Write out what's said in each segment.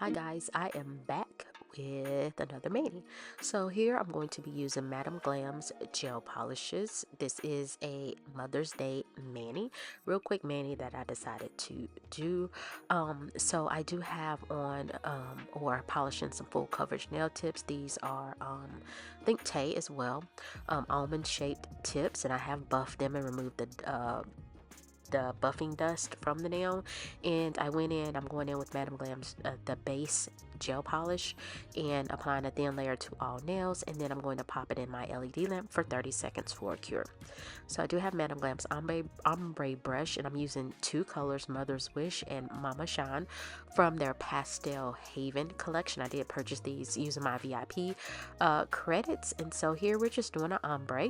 Hi guys, I am back with another mani. So here I'm going to be using Madame Glam's gel polishes. This is a Mother's Day mani, real quick mani that I decided to do. So I do have on or polishing some full coverage nail tips. These are I think Tay as well, almond shaped tips, and I have buffed them and removed the buffing dust from the nail. And I'm going in with Madame Glam's the base gel polish and applying a thin layer to all nails, and then I'm going to pop it in my LED lamp for 30 seconds for a cure. So I do have Madame Glam's ombre brush, and I'm using two colors, Mother's Wish and Mama Shine, from their Pastel Haven collection. I did purchase these using my VIP credits, and so here we're just doing an ombre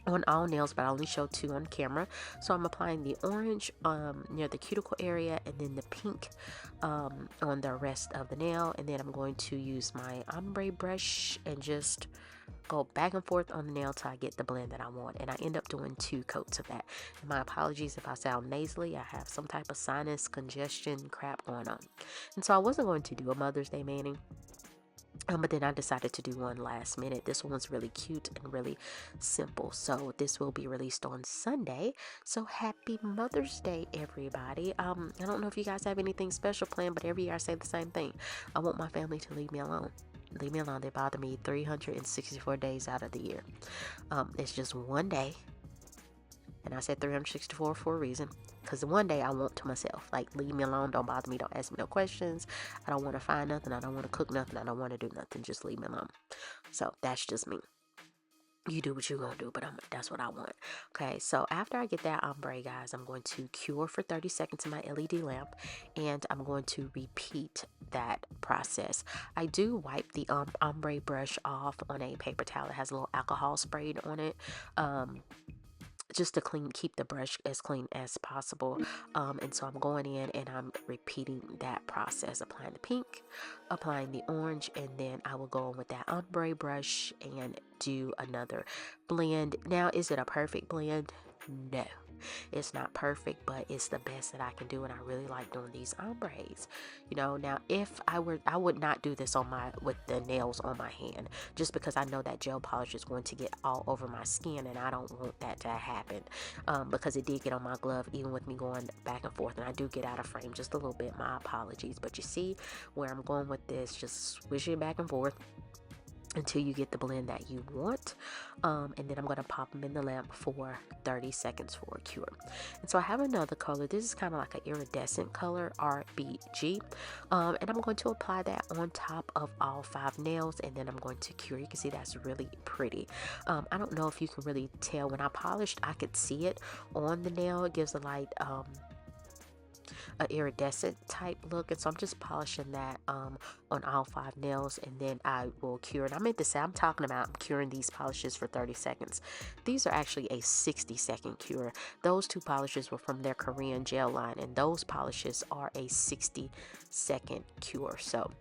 on all nails, but I only show two on camera. So I'm applying the orange near the cuticle area, and then the pink on the rest of the nail, and then I'm going to use my ombre brush and just go back and forth on the nail till I get the blend that I want, and I end up doing 2 coats of that. And my apologies if I sound nasally. I have some type of sinus congestion crap going on, and so I wasn't going to do a Mother's Day mani, but then I decided to do one last minute. This one's really cute and really simple. So this will be released on Sunday. So happy Mother's Day, everybody. I don't know if you guys have anything special planned, but every year I say the same thing. I want my family to leave me alone. Leave me alone. They bother me 364 days out of the year. It's just one day. And I said 364 for a reason, because one day I want to myself, like, leave me alone, don't bother me, don't ask me no questions, I don't want to find nothing, I don't want to cook nothing, I don't want to do nothing, just leave me alone. So that's just me. You do what you're gonna do, but that's what I want. Okay, so after I get that ombre, guys, I'm going to cure for 30 seconds in my LED lamp, and I'm going to repeat that process. I do wipe the ombre brush off on a paper towel. It has a little alcohol sprayed on it, just to keep the brush as clean as possible. And so I'm going in and I'm repeating that process, applying the pink, applying the orange, and then I will go in with that ombre brush and do another blend. Now, is it a perfect blend? No, it's not perfect, but it's the best that I can do, and I really like doing these ombres. Now if I would not do this with the nails on my hand, just because I know that gel polish is going to get all over my skin, and I don't want that to happen, because it did get on my glove even with me going back and forth, and I do get out of frame just a little bit. My apologies, but you see where I'm going with this, just swish it back and forth until you get the blend that you want, and then I'm going to pop them in the lamp for 30 seconds for a cure. And so I have another color. This is kind of like an iridescent color, RBG, and I'm going to apply that on top of all 5 nails, and then I'm going to cure. You can see that's really pretty. I don't know if you can really tell. When I polished, I could see it on the nail. It gives a light a iridescent type look, and so I'm just polishing that on all 5 nails, and then I will cure. And I meant to say, I'm talking about curing these polishes for 30 seconds. These are actually a 60-second cure. Those 2 polishes were from their Korean gel line, and those polishes are a 60-second cure. So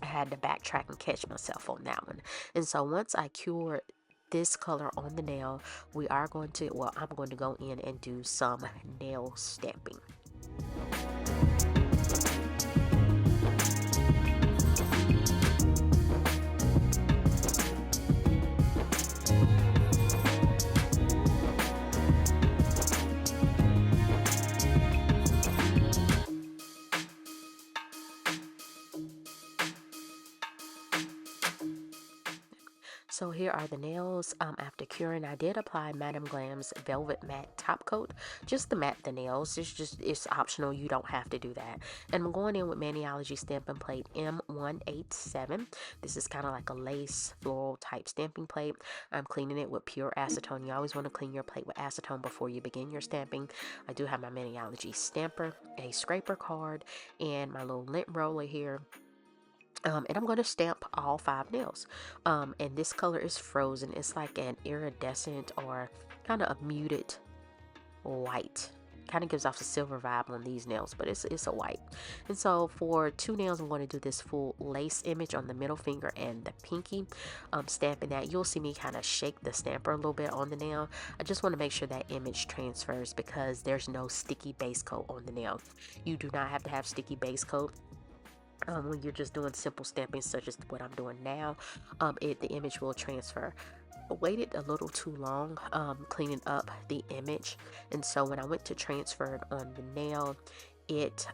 I had to backtrack and catch myself on that one. And so once I cure this color on the nail, I'm going to go in and do some nail stamping. So here are the nails after curing. I did apply Madame Glam's Velvet Matte Top Coat, just to matte the nails. It's optional. You don't have to do that. And I'm going in with Maniology Stamping Plate 𝑚187. This is kind of like a lace floral type stamping plate. I'm cleaning it with pure acetone. You always want to clean your plate with acetone before you begin your stamping. I do have my Maniology stamper, a scraper card, and my little lint roller here. And I'm going to stamp all 5 nails. And this color is Frozen. It's like an iridescent or kind of a muted white. Kind of gives off a silver vibe on these nails, but it's a white. And so for 2 nails, I'm going to do this full lace image on the middle finger and the pinky. Stamping that. You'll see me kind of shake the stamper a little bit on the nail. I just want to make sure that image transfers, because there's no sticky base coat on the nail. You do not have to have sticky base coat. when you're just doing simple stamping such as what I'm doing now, the image will transfer. I waited a little too long cleaning up the image, and so when I went to transfer it on the nail, it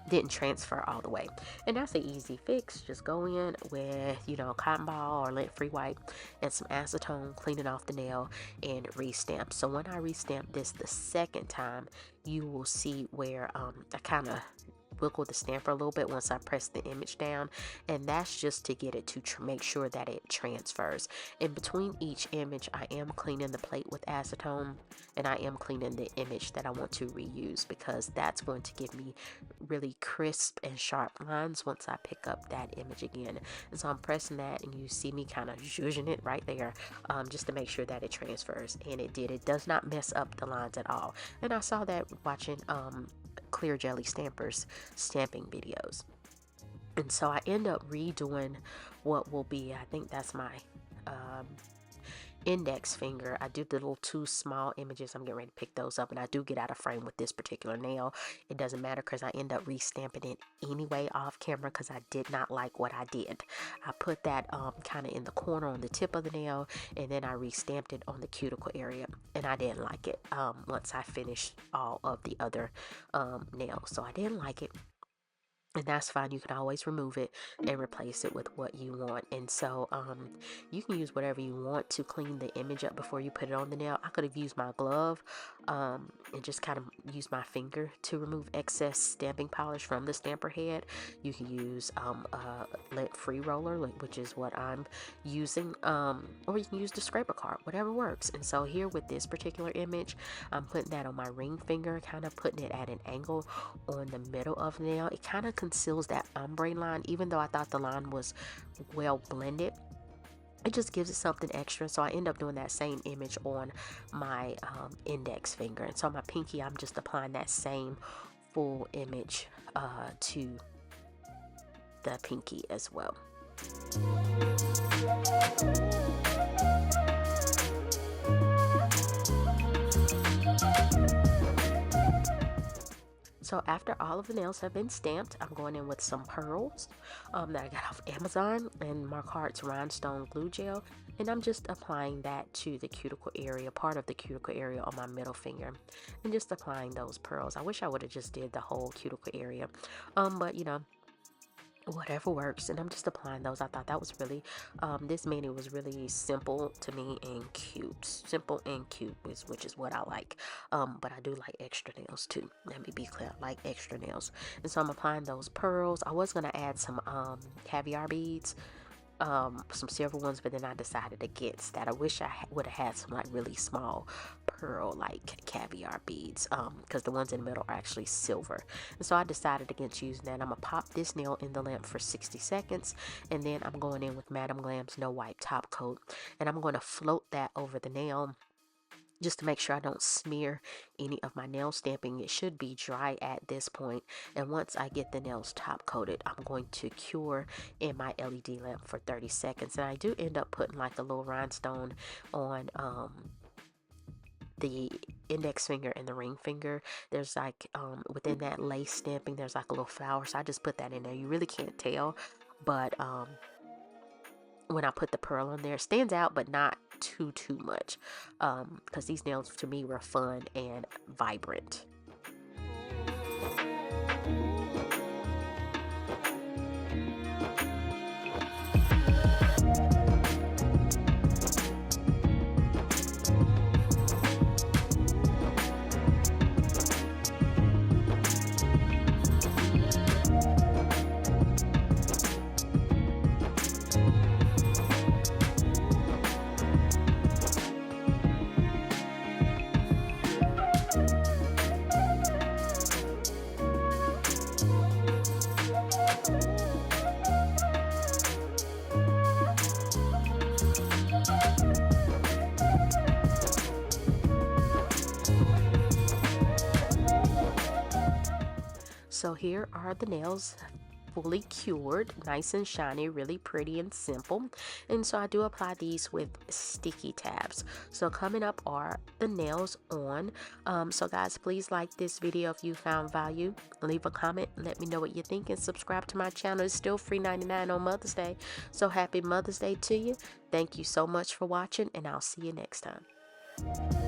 didn't transfer all the way. And that's an easy fix. Just go in with, cotton ball or lint-free wipe and some acetone, clean it off the nail, and restamp. So when I restamp this the second time, you will see where I kind of wiggle the stamper a little bit once I press the image down, and that's just to get it to make sure that it transfers. In between each image, I am cleaning the plate with acetone, and I am cleaning the image that I want to reuse, because that's going to give me really crisp and sharp lines once I pick up that image again. And so I'm pressing that, and you see me kind of zhuzhing it right there, just to make sure that it transfers, and it did. It does not mess up the lines at all. And I saw that watching Clear Jelly Stampers stamping videos. And so I end up redoing what will be, I think that's my index finger. I do the little 2 small images. I'm getting ready to pick those up, and I do get out of frame with this particular nail. It doesn't matter because I end up restamping it anyway off camera because I did not like what I did. I put that kind of in the corner on the tip of the nail, and then I restamped it on the cuticle area, and I didn't like it once I finished all of the other nails. So I didn't like it. And that's fine. You can always remove it and replace it with what you want. And so you can use whatever you want to clean the image up before you put it on the nail. I could have used my glove and just kind of use my finger to remove excess stamping polish from the stamper head. You can use a lint-free roller, which is what I'm using, or you can use the scraper card, whatever works. And so here with this particular image, I'm putting that on my ring finger, kind of putting it at an angle on the middle of the nail. It kind of conceals that ombre line, even though I thought the line was well blended. It just gives it something extra. So I end up doing that same image on my index finger, and so on my pinky I'm just applying that same full image to the pinky as well. So after all of the nails have been stamped, I'm going in with some pearls that I got off Amazon and Marquardt's rhinestone glue gel, and I'm just applying that to the cuticle area, part of the cuticle area on my middle finger, and just applying those pearls. I wish I would have just did the whole cuticle area, but whatever works. And I'm just applying those. I thought that was really this mani was really simple to me and cute. Simple and cute, which is what I like. But I do like extra nails too. Let me be clear, I like extra nails. And so I'm applying those pearls. I was gonna add some caviar beads, some silver ones, but then I decided against that. I wish I would have had some like really small pearl like caviar beads, because the ones in the middle are actually silver. And so I decided against using that. I'm gonna pop this nail in the lamp for 60 seconds, and then I'm going in with Madam Glam's no wipe top coat, and I'm going to float that over the nail just to make sure I don't smear any of my nail stamping. It should be dry at this point, and once I get the nails top coated, I'm going to cure in my LED lamp for 30 seconds. And I do end up putting like a little rhinestone on the index finger and the ring finger. There's like within that lace stamping, there's like a little flower, so I just put that in there. You really can't tell, but when I put the pearl on there, it stands out, but not too much, because these nails to me were fun and vibrant. So here are the nails fully cured, nice and shiny, really pretty and simple. And so I do apply these with sticky tabs. So coming up are the nails on. So guys, please like this video if you found value. Leave a comment, let me know what you think, and subscribe to my channel. It's still free 99 on Mother's Day. So happy Mother's Day to you. Thank you so much for watching, and I'll see you next time.